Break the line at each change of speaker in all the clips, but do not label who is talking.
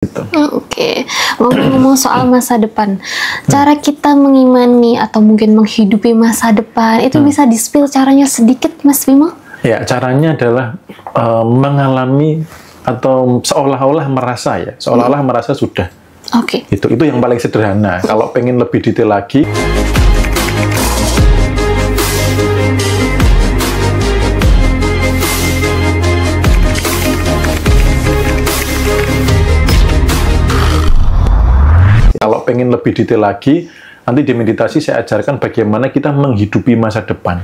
Gitu.
Oke. Ngomong-ngomong soal masa depan, cara kita mengimani atau mungkin menghidupi masa depan itu bisa di-spill caranya sedikit, Mas Bimo?
Ya, caranya adalah mengalami atau seolah-olah merasa sudah.
Oke.
Itu yang paling sederhana. Kalau pengen lebih detail lagi, nanti di meditasi saya ajarkan bagaimana kita menghidupi masa depan.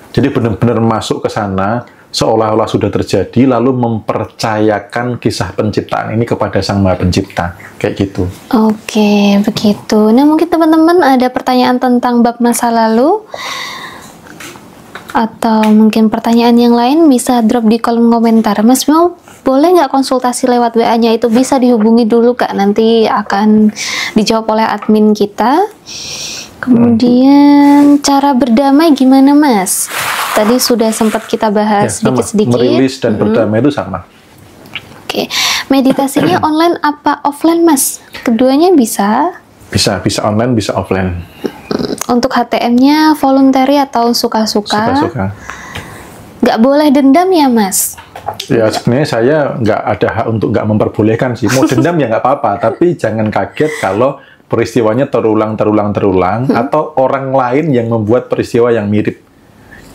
Jadi benar-benar masuk ke sana, seolah-olah sudah terjadi, lalu mempercayakan kisah penciptaan ini kepada Sang Maha Pencipta. Kayak gitu.
Oke, begitu. Nah, mungkin teman-teman ada pertanyaan tentang bab masa lalu, atau mungkin pertanyaan yang lain bisa drop di kolom komentar. Mas Bimo, boleh nggak konsultasi lewat WA-nya? Itu bisa dihubungi dulu, Kak. Nanti akan dijawab oleh admin kita. Kemudian cara berdamai gimana, Mas? Tadi sudah sempat kita bahas sedikit-sedikit.
Merilis dan berdamai itu sama.
Oke. Meditasinya online apa offline, Mas? Keduanya bisa?
Bisa online, bisa offline.
Untuk HTM-nya voluntary atau suka-suka?
Suka-suka.
Nggak boleh dendam ya, Mas?
Ya, sebenarnya saya nggak ada hak untuk nggak memperbolehkan sih. Mau dendam ya nggak apa-apa, tapi jangan kaget kalau peristiwanya terulang, atau orang lain yang membuat peristiwa yang mirip.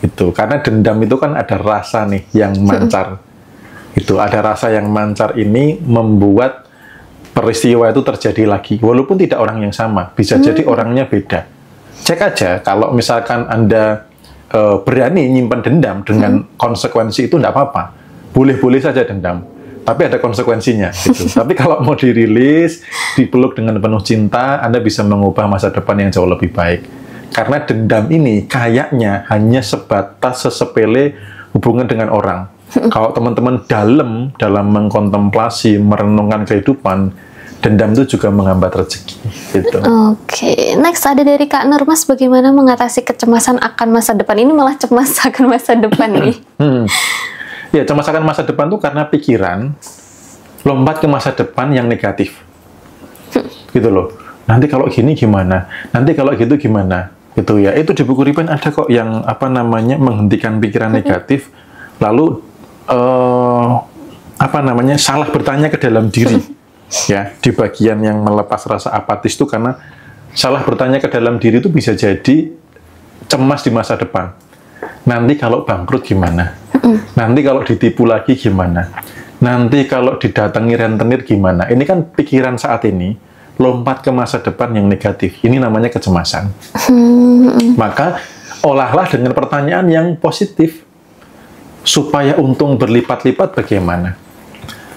Itu karena dendam itu kan ada rasa nih yang mancar. Itu ada rasa yang mancar ini membuat peristiwa itu terjadi lagi, walaupun tidak orang yang sama, bisa jadi orangnya beda. Cek aja kalau misalkan Anda berani nyimpan dendam dengan konsekuensi itu, nggak apa-apa. Boleh-boleh saja dendam, tapi ada konsekuensinya. Gitu. Tapi kalau mau dirilis, dipeluk dengan penuh cinta, Anda bisa mengubah masa depan yang jauh lebih baik. Karena dendam ini kayaknya hanya sebatas sesepele hubungan dengan orang. Kalau teman-teman dalam mengkontemplasi, merenungkan kehidupan, dendam itu juga menghambat rezeki. Gitu.
Oke, next ada dari Kak Nur, Mas, bagaimana mengatasi kecemasan akan masa depan? Ini malah cemas akan masa depan nih.
Ya, cemas akan masa depan tuh karena pikiran lompat ke masa depan yang negatif. Gitu loh. Nanti kalau gini gimana? Nanti kalau gitu gimana? Gitu ya. Itu di buku Ripen ada kok yang menghentikan pikiran negatif, lalu salah bertanya ke dalam diri. Ya, di bagian yang melepas rasa apatis itu karena salah bertanya ke dalam diri itu bisa jadi cemas di masa depan. Nanti kalau bangkrut gimana? Nanti kalau ditipu lagi gimana? Nanti kalau didatangi rentenir gimana? Ini kan pikiran saat ini lompat ke masa depan yang negatif. Ini namanya kecemasan. Maka olahlah dengan pertanyaan yang positif. Supaya untung berlipat-lipat bagaimana?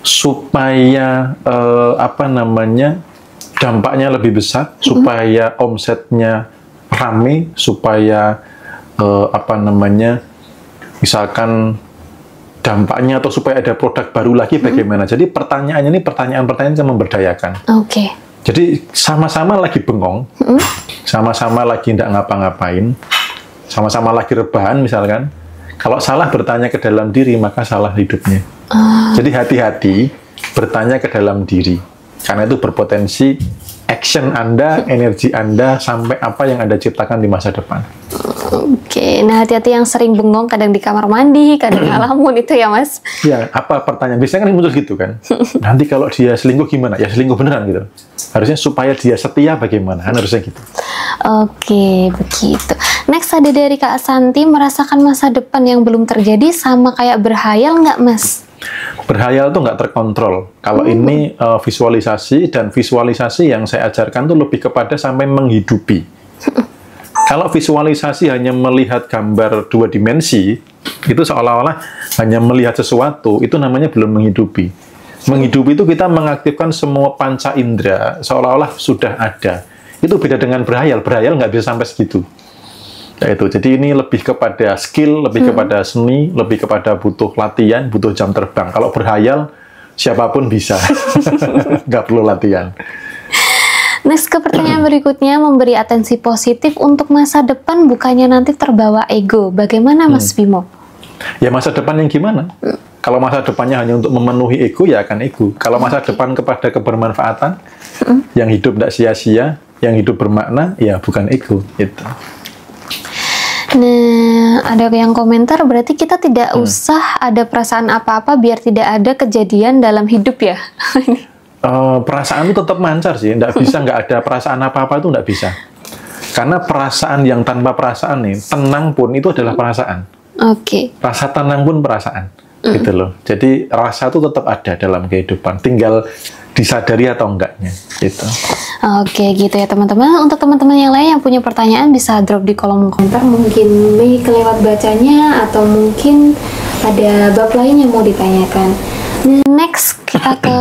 Supaya dampaknya lebih besar, supaya omsetnya rame, supaya misalkan dampaknya atau supaya ada produk baru lagi bagaimana. Jadi pertanyaannya ini pertanyaan-pertanyaan yang memberdayakan.
Oke.
Jadi sama-sama lagi bengong, sama-sama lagi tidak ngapa-ngapain, sama-sama lagi rebahan misalkan. Kalau salah bertanya ke dalam diri, maka salah hidupnya. Jadi hati-hati bertanya ke dalam diri. Karena itu berpotensi action Anda, energi Anda, sampai apa yang Anda ciptakan di masa depan.
Oke, nah hati-hati yang sering bengong, kadang di kamar mandi, kadang ngalamun itu ya, Mas?
Ya, apa pertanyaan? Biasanya kan muncul gitu kan. Nanti kalau dia selingkuh gimana? Ya selingkuh beneran gitu. Harusnya supaya dia setia bagaimana? Kan harusnya gitu.
Oke, begitu. Next ada dari Kak Santi, merasakan masa depan yang belum terjadi sama kayak berhayal nggak, Mas?
Berhayal tuh nggak terkontrol. Kalau ini visualisasi, dan visualisasi yang saya ajarkan tuh lebih kepada sampai menghidupi. Kalau visualisasi hanya melihat gambar dua dimensi, itu seolah-olah hanya melihat sesuatu, itu namanya belum menghidupi. Menghidupi itu kita mengaktifkan semua panca indera, seolah-olah sudah ada. Itu beda dengan berhayal. Berhayal nggak bisa sampai segitu. Itu. Jadi ini lebih kepada skill, lebih kepada seni, lebih kepada butuh latihan, butuh jam terbang. Kalau berhayal, siapapun bisa. Nggak perlu latihan.
Next, ke pertanyaan berikutnya, memberi atensi positif untuk masa depan bukannya nanti terbawa ego. Bagaimana, Mas Bimo?
Ya masa depan yang gimana? Kalau masa depannya hanya untuk memenuhi ego, ya akan ego. Kalau masa depan kepada kebermanfaatan, yang hidup tidak sia-sia, yang hidup bermakna, ya bukan ego. Gitu.
Nah, ada yang komentar berarti kita tidak usah ada perasaan apa-apa biar tidak ada kejadian dalam hidup ya?
Perasaan itu tetap mancar sih, nggak ada perasaan apa-apa itu nggak bisa. Karena perasaan yang tanpa perasaan nih, tenang pun itu adalah perasaan.
Oke.
Rasa tenang pun perasaan. Gitu loh. Jadi rasa itu tetap ada dalam kehidupan, tinggal disadari atau enggaknya gitu.
Oke, gitu ya teman-teman. Untuk teman-teman yang lain yang punya pertanyaan bisa drop di kolom komentar, mungkin Mei kelewat bacanya atau mungkin ada bab lain yang mau ditanyakan. Next kita ke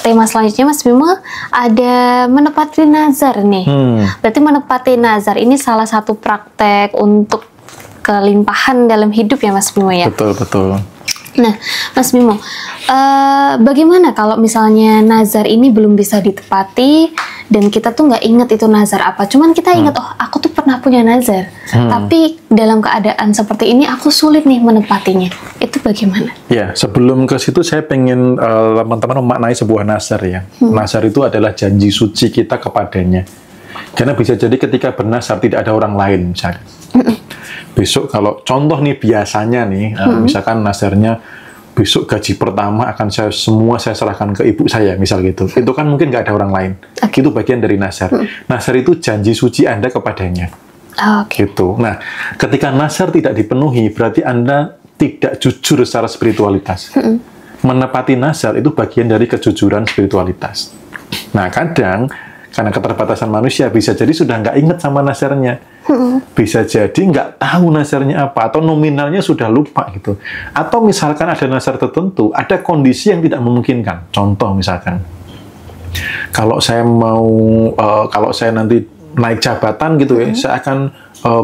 tema selanjutnya, Mas Bimo, ada menepati nazar nih. Berarti menepati nazar ini salah satu praktek untuk kelimpahan dalam hidup ya Mas Bimo ya?
Betul, betul.
Nah, Mas Bimo, bagaimana kalau misalnya nazar ini belum bisa ditepati dan kita tuh nggak ingat itu nazar apa, cuman kita ingat, oh aku tuh pernah punya nazar, tapi dalam keadaan seperti ini aku sulit nih menepatinya. Itu bagaimana?
Ya, sebelum ke situ saya pengen teman-teman memaknai sebuah nazar ya. Nazar itu adalah janji suci kita kepadanya. Karena bisa jadi ketika bernazar tidak ada orang lain misalnya. Besok kalau contoh nih biasanya nih, misalkan nazarnya besok gaji pertama akan saya serahkan ke ibu saya, misal gitu. Itu kan mungkin nggak ada orang lain. Itu bagian dari nazar. Nazar itu janji suci Anda kepadanya. Gitu. Nah, ketika nazar tidak dipenuhi, berarti Anda tidak jujur secara spiritualitas. Menepati nazar itu bagian dari kejujuran spiritualitas. Nah, kadang karena keterbatasan manusia bisa jadi sudah nggak ingat sama nazarnya, bisa jadi nggak tahu nazarnya apa, atau nominalnya sudah lupa gitu. Atau misalkan ada nazar tertentu, ada kondisi yang tidak memungkinkan. Contoh misalkan, kalau saya nanti naik jabatan gitu ya, saya akan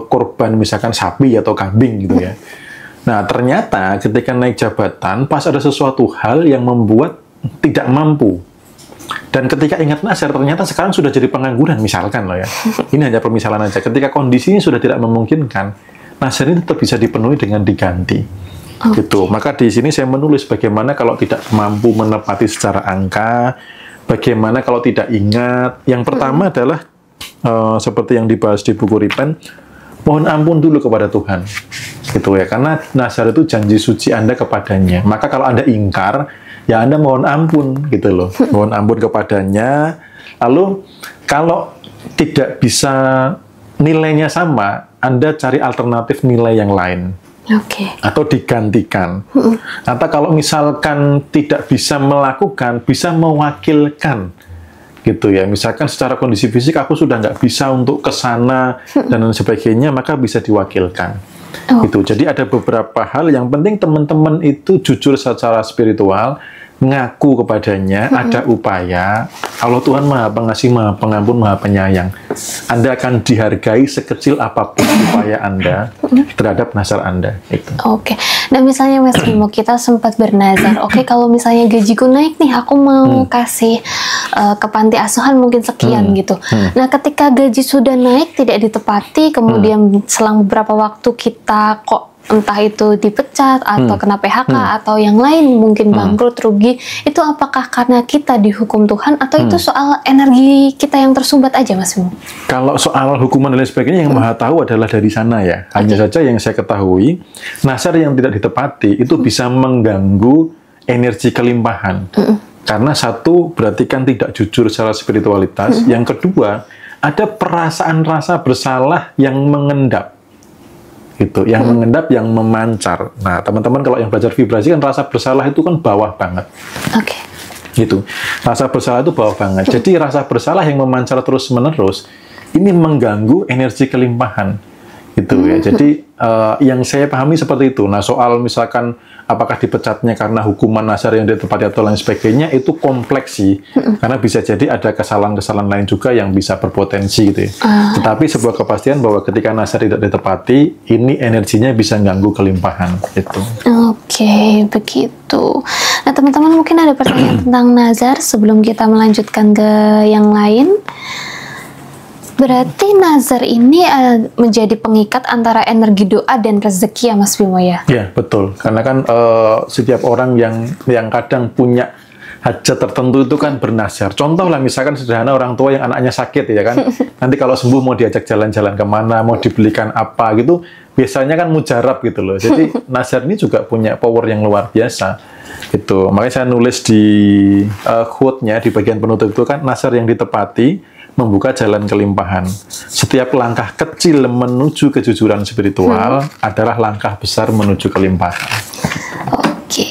korban misalkan sapi atau kambing gitu ya. Nah ternyata ketika naik jabatan, pas ada sesuatu hal yang membuat tidak mampu. Dan ketika ingat nazar, ternyata sekarang sudah jadi pengangguran, misalkan loh ya. Ini hanya permisalan aja. Ketika kondisinya sudah tidak memungkinkan, nazar ini tetap bisa dipenuhi dengan diganti. Gitu. Maka di sini saya menulis bagaimana kalau tidak mampu menepati secara angka, bagaimana kalau tidak ingat. Yang pertama adalah seperti yang dibahas di buku Ripen, mohon ampun dulu kepada Tuhan. Gitu ya. Karena nazar itu janji suci Anda kepadanya. Maka kalau Anda ingkar, ya Anda mohon ampun gitu loh, mohon ampun kepadanya. Lalu kalau tidak bisa nilainya sama, Anda cari alternatif nilai yang lain, atau digantikan. Atau kalau misalkan tidak bisa melakukan, bisa mewakilkan, gitu ya. Misalkan secara kondisi fisik aku sudah nggak bisa untuk ke sana dan sebagainya, maka bisa diwakilkan. Gitu. Jadi ada beberapa hal yang penting teman-teman itu jujur secara spiritual, ngaku kepadanya, ada upaya. Allah Tuhan Maha Pengasih, Maha Pengampun, Maha Penyayang. Anda akan dihargai sekecil apapun upaya Anda terhadap nazar Anda. Itu.
Nah misalnya Mas Bimo, kita sempat bernazar, kalau misalnya gajiku naik nih, aku mau kasih ke panti asuhan mungkin sekian gitu. Nah ketika gaji sudah naik tidak ditepati, kemudian selang beberapa waktu kita kok entah itu dipecat atau kena PHK atau yang lain, mungkin bangkrut, rugi, itu apakah karena kita dihukum Tuhan atau itu soal energi kita yang tersumbat aja Mas Bimo?
Kalau soal hukuman dan lain sebagainya, yang Maha tahu adalah dari sana ya. Hanya saja yang saya ketahui, nazar yang tidak ditepati itu bisa mengganggu energi kelimpahan. Karena satu, berarti kan tidak jujur secara spiritualitas. Yang kedua, ada perasaan rasa bersalah yang mengendap. Gitu, yang mengendap, yang memancar. Nah, teman-teman kalau yang belajar vibrasi kan rasa bersalah itu kan bawah banget. Gitu. Rasa bersalah itu bawah banget. Jadi rasa bersalah yang memancar terus-menerus ini mengganggu energi kelimpahan. Gitu ya. Jadi yang saya pahami seperti itu. Nah, soal misalkan apakah dipecatnya karena hukuman nazar yang ditepati atau lain sebagainya, itu kompleks sih. Karena bisa jadi ada kesalahan-kesalahan lain juga yang bisa berpotensi gitu ya. Tetapi sebuah kepastian bahwa ketika nazar tidak ditepati, ini energinya bisa ganggu kelimpahan gitu.
Begitu. Nah, teman-teman mungkin ada pertanyaan tentang nazar sebelum kita melanjutkan ke yang lain. Berarti nazar ini menjadi pengikat antara energi doa dan rezeki ya Mas Bimo ya?
Ya, betul. Karena kan setiap orang yang kadang punya hajat tertentu itu kan bernazar. Contoh lah misalkan sederhana orang tua yang anaknya sakit ya kan. Nanti kalau sembuh mau diajak jalan-jalan kemana, mau dibelikan apa gitu, biasanya kan mujarab gitu loh. Jadi nazar ini juga punya power yang luar biasa. Gitu. Makanya saya nulis di quote-nya di bagian penutup itu kan, nazar yang ditepati membuka jalan kelimpahan. Setiap langkah kecil menuju kejujuran spiritual adalah langkah besar menuju kelimpahan.
Oke.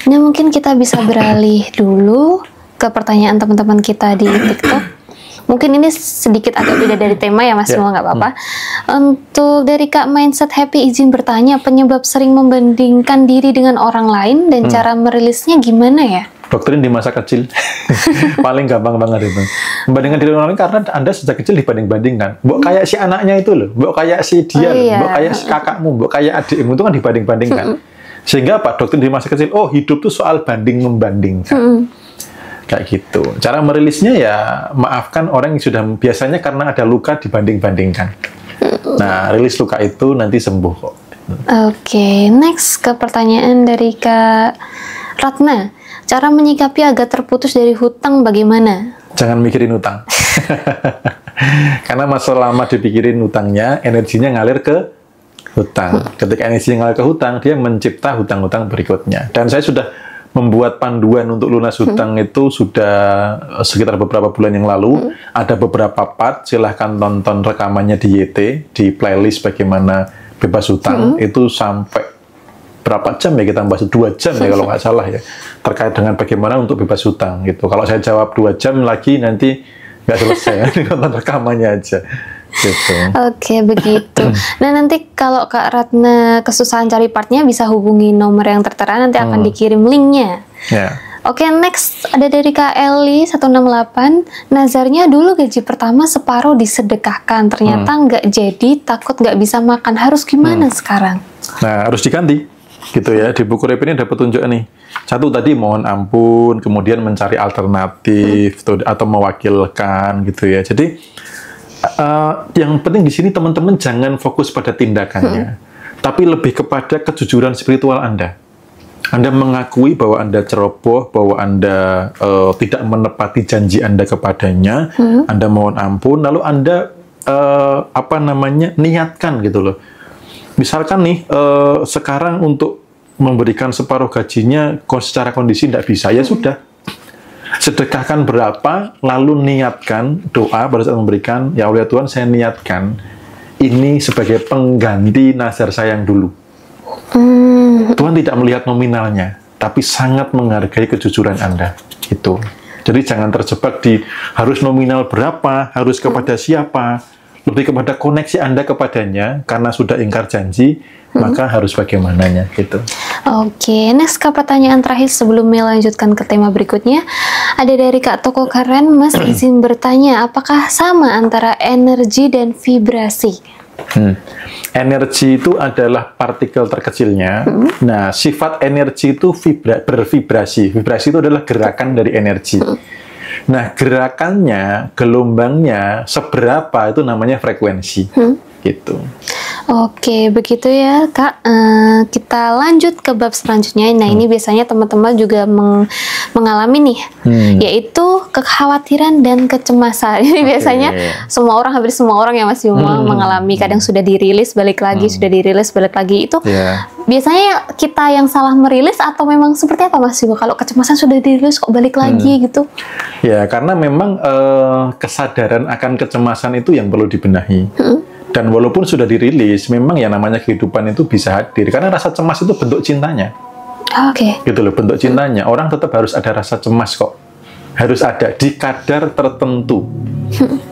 Nah, mungkin kita bisa beralih dulu ke pertanyaan teman-teman kita di TikTok. Mungkin ini sedikit agak beda dari tema ya Mas, semua nggak apa-apa. Untuk dari Kak Mindset Happy izin bertanya, penyebab sering membandingkan diri dengan orang lain dan cara merilisnya gimana ya?
Doktrin di masa kecil. Paling gampang banget itu. Membandingkan diri orang lain karena Anda sejak kecil dibanding-bandingkan. Mbok kayak si anaknya itu loh, mbok kayak si dia, mbok kayak si kakakmu, mbok kayak adikmu, itu kan dibanding-bandingkan. Sehingga apa? Doktrin di masa kecil, oh hidup tuh soal banding-membandingkan. Kayak gitu. Cara merilisnya ya, maafkan orang yang sudah biasanya karena ada luka dibanding-bandingkan. Nah, rilis luka itu nanti sembuh kok.
Oke, next ke pertanyaan dari Kak Ratna. Cara menyikapi agar terputus dari hutang bagaimana?
Jangan mikirin hutang. Karena masa lama dipikirin hutangnya, energinya ngalir ke hutang. Ketika energinya ngalir ke hutang, dia mencipta hutang-hutang berikutnya. Dan saya sudah membuat panduan untuk lunas hutang itu sudah sekitar beberapa bulan yang lalu. Ada beberapa part, silahkan tonton rekamannya di YT, di playlist bagaimana bebas hutang. Itu sampai berapa jam ya kita bahas? 2 jam ya kalau nggak salah ya. Terkait dengan bagaimana untuk bebas hutang gitu. Kalau saya jawab 2 jam lagi nanti nggak selesai. Nonton rekamannya aja. Gitu. Oke,
begitu. Nah, nanti kalau Kak Ratna kesusahan cari partnya bisa hubungi nomor yang tertera, nanti akan dikirim linknya. Oke, next ada dari Kak Eli 168. Nazarnya dulu gaji pertama separuh disedekahkan, ternyata nggak jadi, takut nggak bisa makan. Harus gimana sekarang?
Nah, harus diganti. Gitu ya, di buku rep ini ada petunjuk nih. Satu tadi mohon ampun, kemudian mencari alternatif atau mewakilkan gitu ya. Jadi yang penting di sini teman-teman jangan fokus pada tindakannya, tapi lebih kepada kejujuran spiritual Anda. Anda mengakui bahwa Anda ceroboh, bahwa Anda tidak menepati janji Anda kepadanya, Anda mohon ampun, lalu Anda niatkan gitu loh. Misalkan nih, sekarang untuk memberikan separuh gajinya secara kondisi tidak bisa, ya sudah. Sedekahkan berapa, lalu niatkan doa pada saat memberikan, ya Allah Tuhan saya niatkan ini sebagai pengganti nazar saya yang dulu. Tuhan tidak melihat nominalnya, tapi sangat menghargai kejujuran Anda. Itu. Jadi jangan terjebak di harus nominal berapa, harus kepada siapa. Lebih kepada koneksi Anda kepadanya, karena sudah ingkar janji, maka harus bagaimananya, gitu.
Oke, next ke pertanyaan terakhir sebelum melanjutkan ke tema berikutnya. Ada dari Kak Toko Karen, Mas izin bertanya, apakah sama antara energi dan vibrasi?
Energi itu adalah partikel terkecilnya. Nah, sifat energi itu bervibrasi. Vibrasi itu adalah gerakan dari energi. Nah, gerakannya, gelombangnya, seberapa itu namanya frekuensi. Gitu.
Oke, begitu ya Kak. Kita lanjut ke bab selanjutnya. Nah, ini biasanya teman-teman juga mengalami nih, yaitu kekhawatiran dan kecemasan. Ini biasanya hampir semua orang ya Mas Bimo mengalami. Kadang sudah dirilis, balik lagi, sudah dirilis, balik lagi. Itu biasanya kita yang salah merilis atau memang seperti apa Mas Bimo? Kalau kecemasan sudah dirilis kok balik lagi gitu?
Ya, karena memang kesadaran akan kecemasan itu yang perlu dibenahi. Dan walaupun sudah dirilis, memang ya namanya kehidupan itu bisa hadir. Karena rasa cemas itu bentuk cintanya. Gitu loh, bentuk cintanya. Orang tetap harus ada rasa cemas kok. Harus ada di kadar tertentu.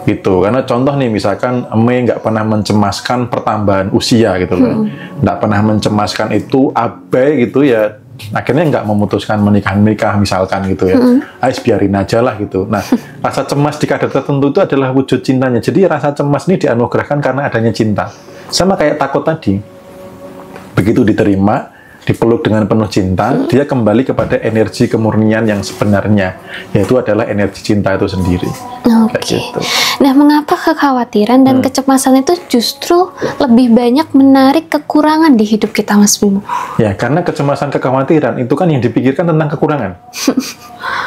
Gitu. Karena contoh nih, misalkan Mei nggak pernah mencemaskan pertambahan usia gitu loh. Nggak pernah mencemaskan itu, abai gitu ya. Akhirnya nggak memutuskan menikah misalkan gitu ya. Ais biarin aja lah gitu. Nah, rasa cemas di kadar tertentu itu adalah wujud cintanya. Jadi rasa cemas ini dianugerahkan karena adanya cinta. Sama kayak takut tadi. Begitu diterima, dipeluk dengan penuh cinta, dia kembali kepada energi kemurnian yang sebenarnya, yaitu adalah energi cinta itu sendiri. Kayak gitu.
Nah, mengapa kekhawatiran dan kecemasan itu justru lebih banyak menarik kekurangan di hidup kita, Mas Bimo?
Ya, karena kecemasan, kekhawatiran itu kan yang dipikirkan tentang kekurangan.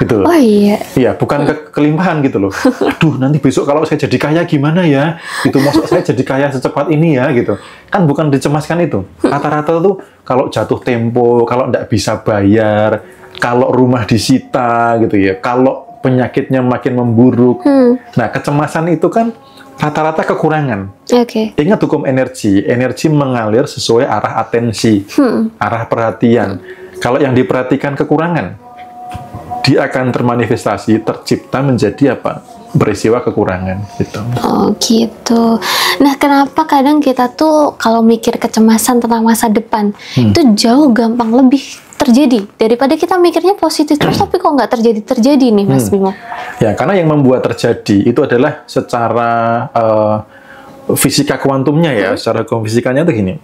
Gitu loh.
Oh iya.
Iya, bukan kelimpahan gitu loh. Aduh, nanti besok kalau saya jadi kaya gimana ya? Itu maksud saya jadi kaya secepat ini ya gitu. Kan bukan dicemaskan itu. Rata-rata tuh kalau jatuh tempo, kalau nggak bisa bayar, kalau rumah disita gitu ya, kalau penyakitnya makin memburuk. Nah, kecemasan itu kan rata-rata kekurangan. Ingat hukum energi. Energi mengalir sesuai arah atensi, arah perhatian. Kalau yang diperhatikan kekurangan, dia akan termanifestasi, tercipta menjadi apa? Peristiwa kekurangan gitu.
Oh gitu. Nah, kenapa kadang kita tuh kalau mikir kecemasan tentang masa depan itu jauh gampang lebih terjadi daripada kita mikirnya positif terus tapi kok nggak terjadi nih, Mas Bimo?
Ya, karena yang membuat terjadi itu adalah secara fisika kuantumnya ya, secara fisikanya itu gini.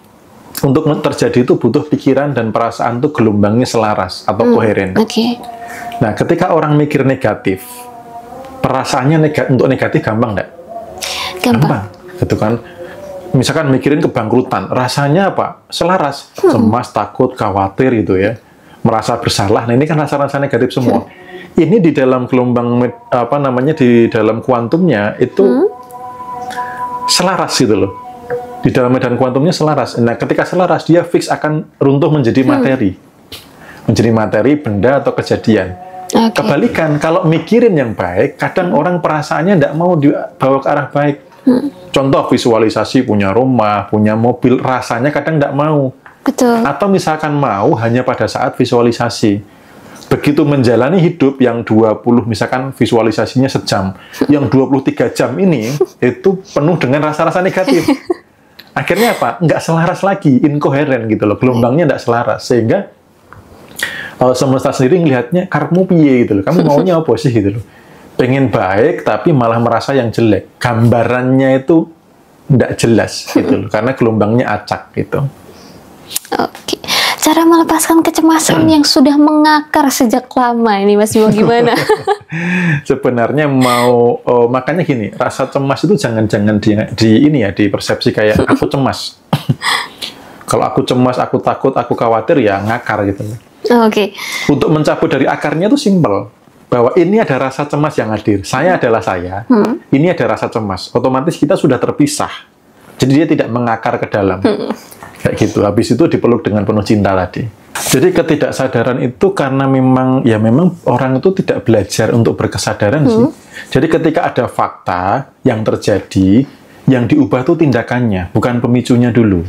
Untuk terjadi itu butuh pikiran dan perasaan tuh gelombangnya selaras atau koheren. Nah, ketika orang mikir negatif, perasaannya untuk negatif gampang nggak? Gampang. Gitu kan. Misalkan mikirin kebangkrutan, rasanya apa? Selaras, cemas, takut, khawatir gitu ya. Merasa bersalah. Nah, ini kan rasa-rasa negatif semua. Ini di dalam gelombang di dalam kuantumnya itu selaras gitu loh. Di dalam medan kuantumnya selaras. Nah, ketika selaras dia fix akan runtuh menjadi materi. Menjadi materi, benda atau kejadian. Kebalikan, kalau mikirin yang baik, kadang orang perasaannya tidak mau dibawa ke arah baik. Contoh visualisasi punya rumah, punya mobil, rasanya kadang tidak mau.
Betul.
Atau misalkan mau hanya pada saat visualisasi. Begitu menjalani hidup yang 20, misalkan visualisasinya sejam, yang 23 jam ini itu penuh dengan rasa-rasa negatif. Akhirnya apa? Nggak selaras lagi, inkoheren gitu loh, gelombangnya nggak selaras, sehingga semesta sendiri ngelihatnya karepmu piye gitu loh, kamu maunya apa sih gitu loh, pengen baik tapi malah merasa yang jelek, gambarannya itu nggak jelas gitu loh, karena gelombangnya acak gitu.
Oke, cara melepaskan kecemasan yang sudah mengakar sejak lama ini, Mas Bimo, gimana?
Sebenarnya makanya gini, rasa cemas itu jangan di persepsi kayak aku cemas. Kalau aku cemas, aku takut, aku khawatir ya ngakar gitu loh. Untuk mencabut dari akarnya itu simpel, bahwa ini ada rasa cemas yang hadir. Saya adalah saya. Ini ada rasa cemas. Otomatis kita sudah terpisah. Jadi dia tidak mengakar ke dalam. Kayak gitu. Habis itu dipeluk dengan penuh cinta tadi. Jadi ketidaksadaran itu karena memang orang itu tidak belajar untuk berkesadaran sih. Jadi ketika ada fakta yang terjadi, yang diubah itu tindakannya, bukan pemicunya dulu.